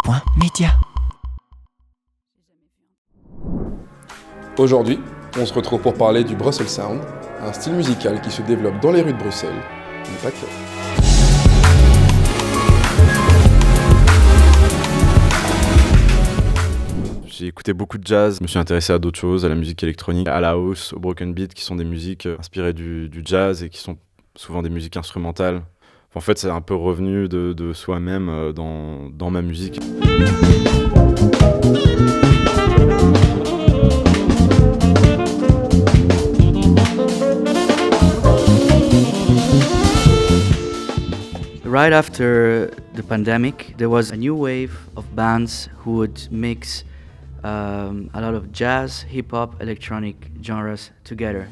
Choc.media. Aujourd'hui, on se retrouve pour parler du Brussels Sound, un style musical qui se développe dans les rues de Bruxelles, mais pas que. J'ai écouté beaucoup de jazz, je me suis intéressé à d'autres choses, à la musique électronique, à la house, au broken beat, qui sont des musiques inspirées du jazz et qui sont souvent des musiques instrumentales. En fait, c'est un peu revenu de soi-même dans ma musique. Right after the pandemic, there was a new wave of bands who would mix a lot of jazz, hip-hop, electronic genres together.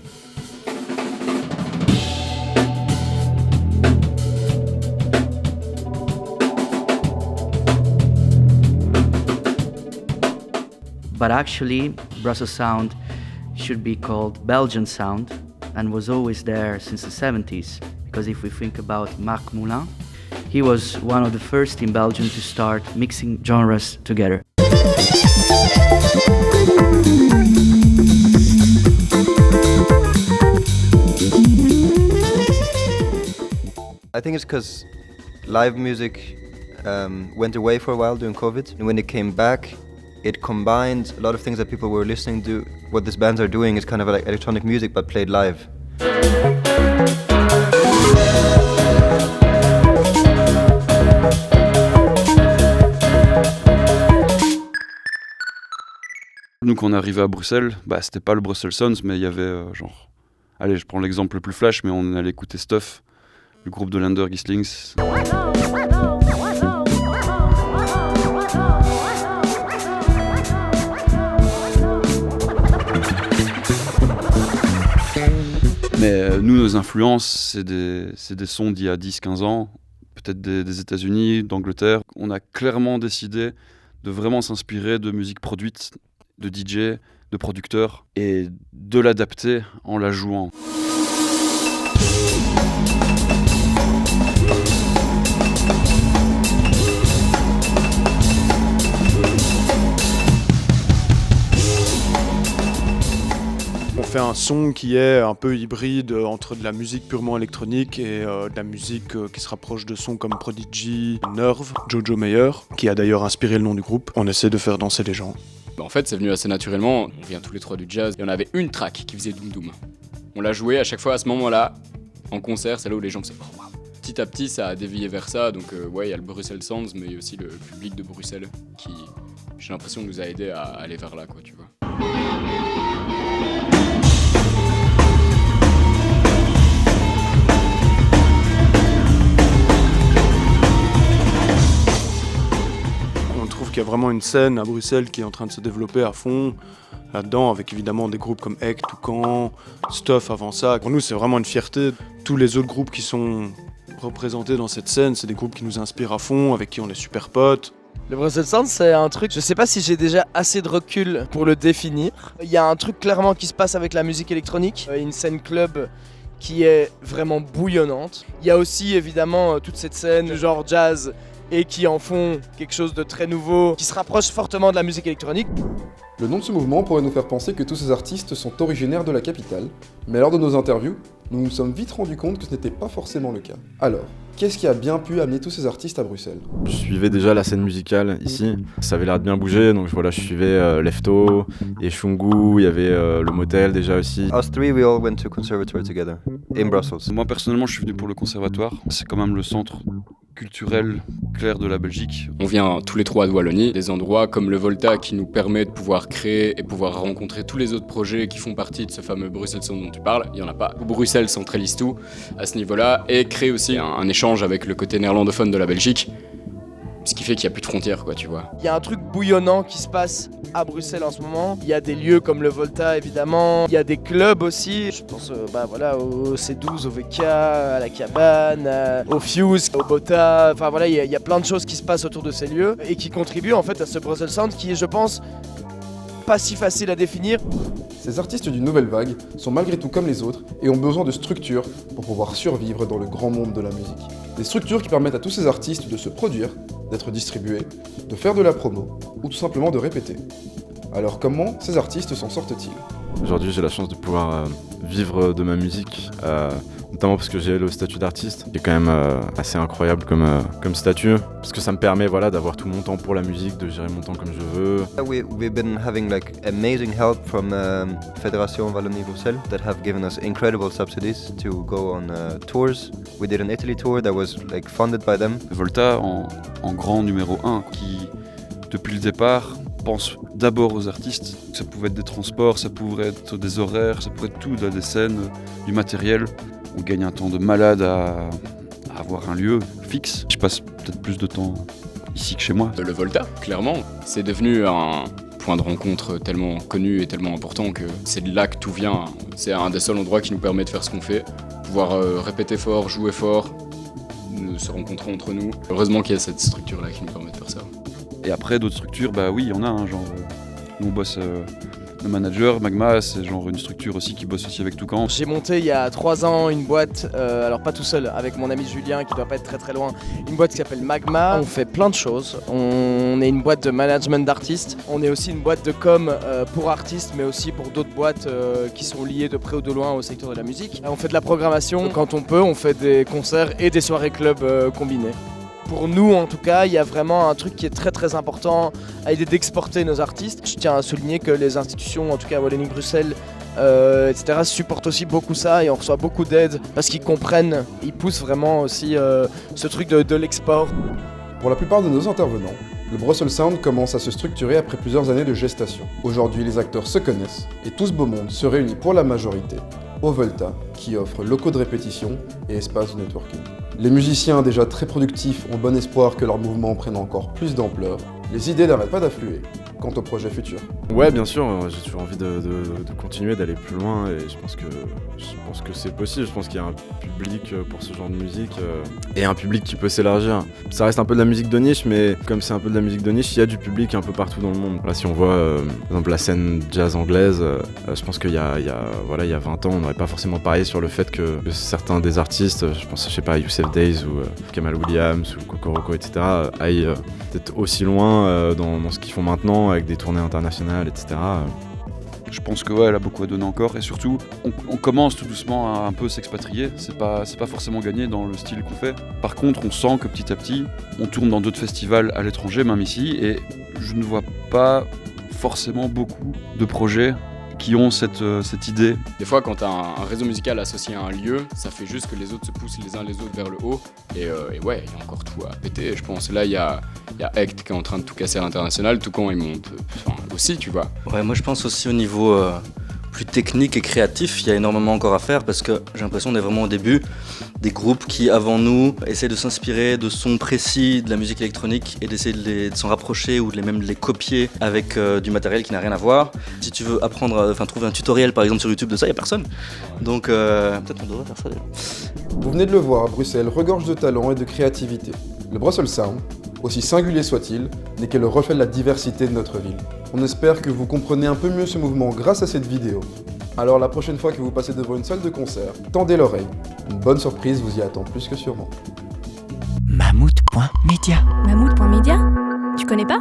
But actually, Brussels Sound should be called Belgian Sound and was always there since the 70s. Because if we think about Marc Moulin, he was one of the first in Belgium to start mixing genres together. I think it's because live music went away for a while during COVID. And when it came back, it combined a lot of things that people were listening to. What these bands are doing is kind of like electronic music but played live. Nous, quand on est arrivé à Bruxelles, c'était pas le Brussels Sounds, mais il y avait allez, je prends l'exemple le plus flash, mais on allait écouter Stuff, le groupe de Lander Gislings. Mais nous, nos influences, c'est des sons d'il y a 10-15 ans, peut-être des États-Unis, d'Angleterre. On a clairement décidé de vraiment s'inspirer de musique produite, de DJ, de producteurs, et de l'adapter en la jouant. On fait un son qui est un peu hybride entre de la musique purement électronique et de la musique qui se rapproche de sons comme Prodigy, Nerve, Jojo Mayer, qui a d'ailleurs inspiré le nom du groupe. On essaie de faire danser les gens. En fait, c'est venu assez naturellement. On vient tous les trois du jazz et on avait une track qui faisait Doom Doom. On l'a joué à chaque fois à ce moment-là, en concert, c'est là où les gens faisaient oh, wow. Petit à petit, ça a dévié vers ça. Donc, ouais, il y a le Brussels Sounds, mais il y a aussi le public de Bruxelles qui, j'ai l'impression, nous a aidés à aller vers là, quoi, tu vois. Il y a vraiment une scène à Bruxelles qui est en train de se développer à fond là-dedans, avec évidemment des groupes comme Ek, Toucan, Stuff avant ça. Pour nous, c'est vraiment une fierté. Tous les autres groupes qui sont représentés dans cette scène, c'est des groupes qui nous inspirent à fond, avec qui on est super potes. Le Brussels Sound, c'est un truc, je sais pas si j'ai déjà assez de recul pour le définir. Il y a un truc clairement qui se passe avec la musique électronique, une scène club qui est vraiment bouillonnante. Il y a aussi évidemment toute cette scène du genre jazz et qui en font quelque chose de très nouveau, qui se rapproche fortement de la musique électronique. Le nom de ce mouvement pourrait nous faire penser que tous ces artistes sont originaires de la capitale, mais lors de nos interviews, nous nous sommes vite rendus compte que ce n'était pas forcément le cas. Alors, qu'est-ce qui a bien pu amener tous ces artistes à Bruxelles ? Je suivais déjà la scène musicale ici, ça avait l'air de bien bouger, donc voilà, je suivais Lefto et Shungu, il y avait le Motel déjà aussi. Us three, we all went to conservatory together in Brussels. Moi, personnellement, je suis venu pour le conservatoire. C'est quand même le centre culturel clair de la Belgique. On vient tous les trois de Wallonie, des endroits comme le Volta qui nous permet de pouvoir créer et pouvoir rencontrer tous les autres projets qui font partie de ce fameux Bruxelles Sound dont tu parles. Il n'y en a pas. Bruxelles centralise tout à ce niveau-là et crée aussi un échange avec le côté néerlandophone de la Belgique. Ce qui fait qu'il n'y a plus de frontières, quoi, tu vois. Il y a un truc bouillonnant qui se passe à Bruxelles en ce moment. Il y a des lieux comme le Volta, évidemment. Il y a des clubs aussi. Je pense au C12, au VK, à la Cabane, au Fuse, au Bota. Enfin voilà, il y a plein de choses qui se passent autour de ces lieux et qui contribuent en fait à ce Brussels Sound qui est, je pense, pas si facile à définir. Ces artistes d'une nouvelle vague sont malgré tout comme les autres et ont besoin de structures pour pouvoir survivre dans le grand monde de la musique. Des structures qui permettent à tous ces artistes de se produire, d'être distribués, de faire de la promo ou tout simplement de répéter. Alors comment ces artistes s'en sortent-ils ? Aujourd'hui, j'ai la chance de pouvoir vivre de ma musique, notamment parce que j'ai le statut d'artiste, qui est quand même assez incroyable comme statut, parce que ça me permet d'avoir tout mon temps pour la musique, de gérer mon temps comme je veux. We've been having amazing help from Fédération Wallonie-Bruxelles that have given us incredible subsidies to go on tours. We did an Italy tour that was funded by them. Volta en grand numéro 1 qui, depuis le départ, pense d'abord aux artistes. Ça pouvait être des transports, ça pouvait être des horaires, ça pouvait être tout, des scènes, du matériel. On gagne un temps de malade à avoir un lieu fixe. Je passe peut-être plus de temps ici que chez moi. Le Volta, clairement, c'est devenu un point de rencontre tellement connu et tellement important que c'est de là que tout vient. C'est un des seuls endroits qui nous permet de faire ce qu'on fait, pouvoir répéter fort, jouer fort, se rencontrer entre nous. Heureusement qu'il y a cette structure-là qui nous permet de faire ça. Et après, d'autres structures, oui, il y en a, genre, nous on bosse, le manager, Magma, c'est genre une structure aussi qui bosse aussi avec Toucan. J'ai monté il y a 3 ans une boîte, alors pas tout seul, avec mon ami Julien qui doit pas être très très loin, une boîte qui s'appelle Magma. On fait plein de choses, on est une boîte de management d'artistes, on est aussi une boîte de com pour artistes, mais aussi pour d'autres boîtes qui sont liées de près ou de loin au secteur de la musique. On fait de la programmation, quand on peut, on fait des concerts et des soirées club combinés. Pour nous, en tout cas, il y a vraiment un truc qui est très très important à aider d'exporter nos artistes. Je tiens à souligner que les institutions, en tout cas Wallonie-Bruxelles, etc., supportent aussi beaucoup ça et on reçoit beaucoup d'aide parce qu'ils comprennent, ils poussent vraiment aussi ce truc de l'export. Pour la plupart de nos intervenants, le Brussels Sound commence à se structurer après plusieurs années de gestation. Aujourd'hui, les acteurs se connaissent et tout ce beau monde se réunit pour la majorité au Volta, qui offre locaux de répétition et espace de networking. Les musiciens déjà très productifs ont bon espoir que leur mouvement prenne encore plus d'ampleur. Les idées n'arrêtent pas d'affluer quant au projet futur. Ouais, bien sûr, j'ai toujours envie de continuer, d'aller plus loin et je pense que c'est possible. Je pense qu'il y a un public pour ce genre de musique et un public qui peut s'élargir. Ça reste un peu de la musique de niche, mais comme c'est un peu de la musique de niche, il y a du public un peu partout dans le monde. Là, si on voit par exemple la scène jazz anglaise, je pense qu'il y a 20 ans, on n'aurait pas forcément parié sur le fait que certains des artistes, je pense à Youssef Days ou Kamal Williams ou Kokoroko, etc., aillent peut-être aussi loin dans ce qu'ils font maintenant avec des tournées internationales, etc. Je pense que elle a beaucoup à donner encore et surtout on commence tout doucement à un peu s'expatrier. C'est pas forcément gagné dans le style qu'on fait. Par contre, on sent que petit à petit, on tourne dans d'autres festivals à l'étranger, même ici, et je ne vois pas forcément beaucoup de projets qui ont cette idée. Des fois, quand tu as un réseau musical associé à un lieu, ça fait juste que les autres se poussent les uns les autres vers le haut. Et ouais, il y a encore tout à péter, je pense. Là, il y a Act qui est en train de tout casser à l'international, Toucan il monte aussi, tu vois. Ouais, moi je pense aussi au niveau plus technique et créatif, il y a énormément encore à faire parce que j'ai l'impression qu'on est vraiment au début. Des groupes qui, avant nous, essaient de s'inspirer de sons précis de la musique électronique et d'essayer de s'en rapprocher ou même de les copier avec du matériel qui n'a rien à voir. Si tu veux trouver un tutoriel par exemple sur YouTube de ça, il n'y a personne. Donc peut-être on devrait faire ça déjà. Vous venez de le voir, Bruxelles regorge de talent et de créativité. Le Brussels Sound, aussi singulier soit-il, n'est que le reflet de la diversité de notre ville. On espère que vous comprenez un peu mieux ce mouvement grâce à cette vidéo. Alors la prochaine fois que vous passez devant une salle de concert, tendez l'oreille. Une bonne surprise vous y attend plus que sûrement. Mammouth.media. Mammouth.media ? Tu connais pas ?